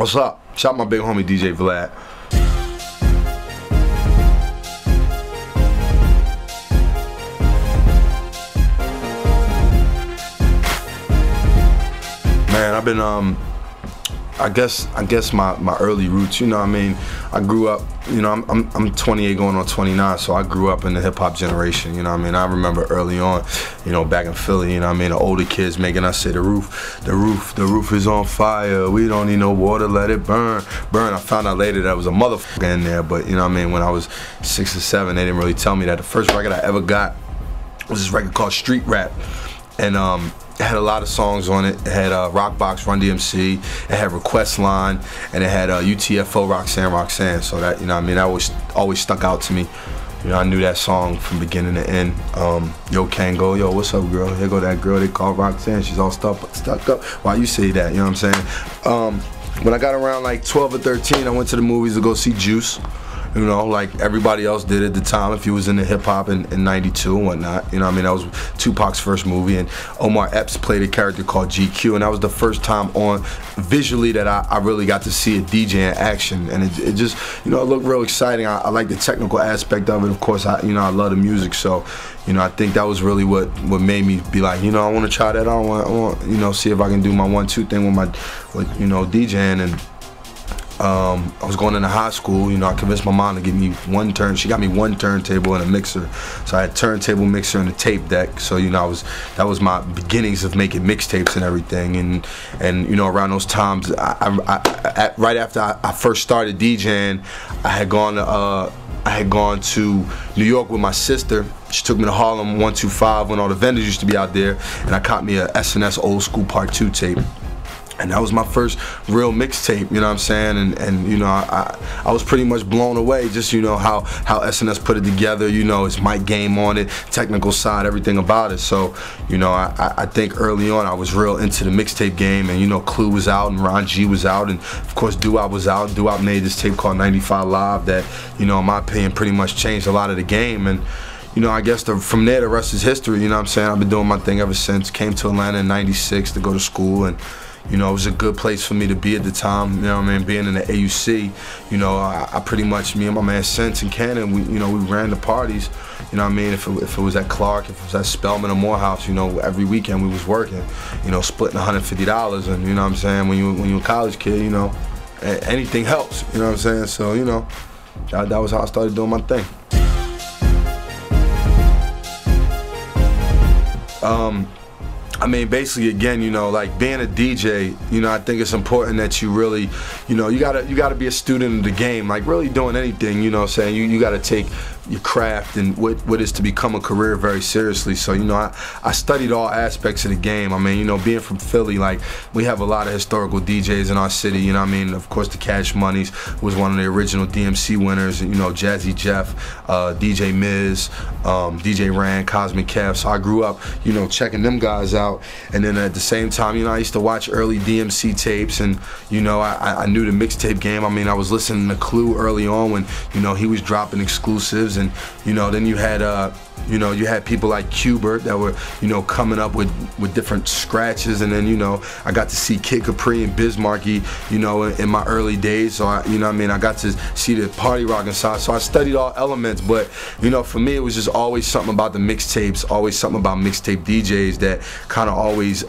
What's up? Shout out my big homie DJ Vlad. Man, I've been I guess my early roots, you know what I mean? I grew up, you know, I'm 28 going on 29, so I grew up in the hip hop generation, you know what I mean? I remember early on, you know, back in Philly, you know what I mean, the older kids making us say the roof is on fire, we don't need no water, let it burn. I found out later that was a motherfucker in there, but you know what I mean, when I was 6 or 7, they didn't really tell me that. The first record I ever got was this record called Street Rap, and it had a lot of songs on it. It had Rockbox, Run DMC, it had Request Line, and it had UTFO, Roxanne. So that, you know what I mean, that always stuck out to me. You know, I knew that song from beginning to end. Yo Kango, yo, what's up, girl? Here go that girl they call Roxanne. She's all stuck up. Why you say that? You know what I'm saying? When I got around like 12 or 13, I went to the movies to go see Juice. You know, like everybody else did at the time, if you was into hip-hop in 92 and whatnot. You know what I mean? That was Tupac's first movie, and Omar Epps played a character called GQ, and that was the first time on visually that I really got to see a DJ in action, and it just, you know, it looked real exciting. I like the technical aspect of it. Of course, I love the music, so, you know, I think that was really what made me be like, you know, I want to try that. I want, you know, see if I can do my 1-2 thing with you know, DJing. And I was going into high school, you know, I convinced my mom to give me she got me one turntable and a mixer. So I had turntable, mixer, and a tape deck. So, you know, that was my beginnings of making mixtapes and everything. And you know, around those times, right after I first started DJing, I had gone to New York with my sister. She took me to Harlem 125 when all the vendors used to be out there, and I caught me a SNS Old School Part 2 tape. And that was my first real mixtape, you know what I'm saying? And you know, I was pretty much blown away, just, you know, how SNS put it together, you know, his mic game on it, technical side, everything about it. So, you know, I think early on I was real into the mixtape game, and, you know, Clue was out and Ron G was out, and of course Doo-Wop was out. Doo-Wop made this tape called 95 Live that, you know, in my opinion, pretty much changed a lot of the game. And you know, I guess from there the rest is history, you know what I'm saying? I've been doing my thing ever since. Came to Atlanta in '96 to go to school, and you know, it was a good place for me to be at the time, you know what I mean, being in the AUC. You know, I pretty much, me and my man Sense and Cannon, we ran the parties, you know what I mean, if it was at Clark, if it was at Spelman or Morehouse, you know, every weekend we was working, you know, splitting $150, and you know what I'm saying, when you a college kid, you know, anything helps, you know what I'm saying, so, you know, that was how I started doing my thing. I mean, basically, again, you know, like being a DJ, you know, I think it's important that you really, you know, you gotta be a student of the game, like really doing anything, you know what I'm saying? You gotta take your craft and what is to become a career very seriously. So, you know, I studied all aspects of the game. I mean, you know, being from Philly, like, we have a lot of historical DJs in our city, you know what I mean? Of course, the Cash Moneys was one of the original DMC winners, you know, Jazzy Jeff, DJ Miz, DJ Rand, Cosmic Kev. So I grew up, you know, checking them guys out. And then at the same time, you know, I used to watch early DMC tapes, and, you know, I knew the mixtape game. I mean, I was listening to Clue early on when, you know, he was dropping exclusives. And, you know, then you had people like Qbert that were, you know, coming up with different scratches. And then, you know, I got to see Kid Capri and Biz Markie, you know, in my early days. So, you know what I mean, I got to see the party rocking side. So I studied all elements. But, you know, for me, it was just always something about the mixtapes, always something about mixtape DJs that kind of always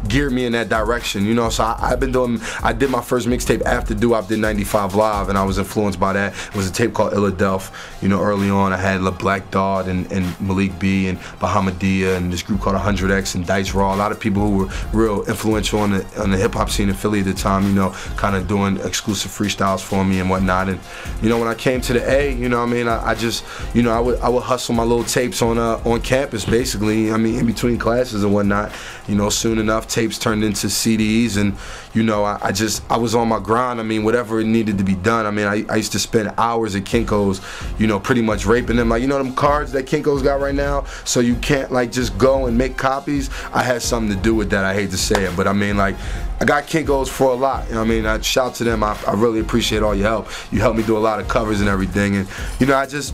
geared me in that direction, you know. So I did my first mixtape after Doo-Wop did 95 Live, and I was influenced by that. It was a tape called Illadelph. You know, early on I had Black Dot and Malik B and Bahamadia and this group called 100X and Dice Raw. A lot of people who were real influential on the hip hop scene in Philly at the time, you know, kind of doing exclusive freestyles for me and whatnot. And, you know, when I came to the A, you know what I mean, I just, you know, I would hustle my little tapes on campus, basically. I mean, in between classes and whatnot. You know, soon enough, tapes turned into CDs, and, you know, I was on my grind. I mean, whatever it needed to be done. I mean, I used to spend hours at Kinko's, you know, pretty much raping them. Like, you know them cards that Kinko's got right now, so you can't, like, just go and make copies? I had something to do with that. I hate to say it, but I mean, like, I got Kinko's for a lot. You know what I mean? I shout to them. I really appreciate all your help. You helped me do a lot of covers and everything. And, you know, I just,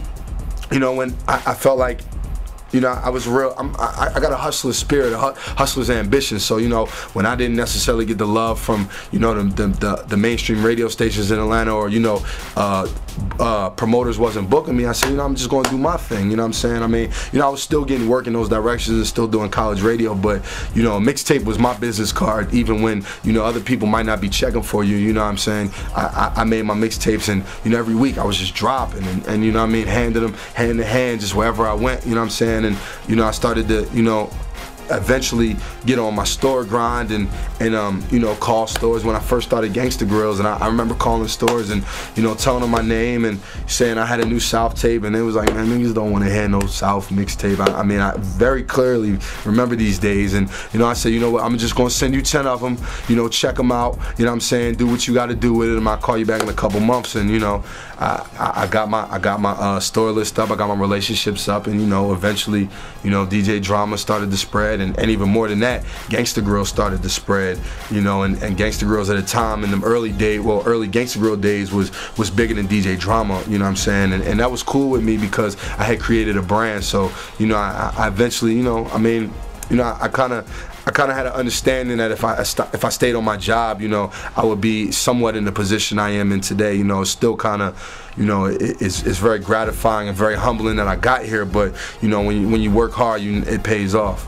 you know, when I felt like you know, I was real. I got a hustler spirit, a hustler's ambition. So, you know, when I didn't necessarily get the love from, you know, the mainstream radio stations in Atlanta, or, you know, promoters wasn't booking me, I said, you know, I'm just going to do my thing. You know what I'm saying? I mean, you know, I was still getting work in those directions and still doing college radio, but, you know, mixtape was my business card, even when, you know, other people might not be checking for you. You know what I'm saying? I made my mixtapes, and, you know, every week I was just dropping and you know what I mean, handing them hand to hand just wherever I went. You know what I'm saying? And, you know, I started to, you know, eventually get on my store grind and you know, call stores when I first started Gangsta Grillz. And I remember calling stores and, you know, telling them my name and saying I had a new South tape, and it was like, man, niggas don't want to hear no South mixtape. I mean, I very clearly remember these days. And, you know, I said, you know what, I'm just gonna send you 10 of them, you know, check them out, you know what I'm saying, do what you got to do with it, and I'll call you back in a couple months. And, you know, I got my store list up, I got my relationships up, and, you know, eventually, you know, DJ Drama started to spread, and even more than that, Gangsta Grillz started to spread, you know, and Gangsta Grillz at the time in them early Gangsta Grillz days was bigger than DJ Drama, you know what I'm saying, and that was cool with me because I had created a brand. So, you know, I eventually, you know, I mean, you know, I kind of had an understanding that if I stayed on my job, you know, I would be somewhat in the position I am in today. You know, it's still kind of, you know, it's very gratifying and very humbling that I got here. But, you know, when you work hard, it pays off.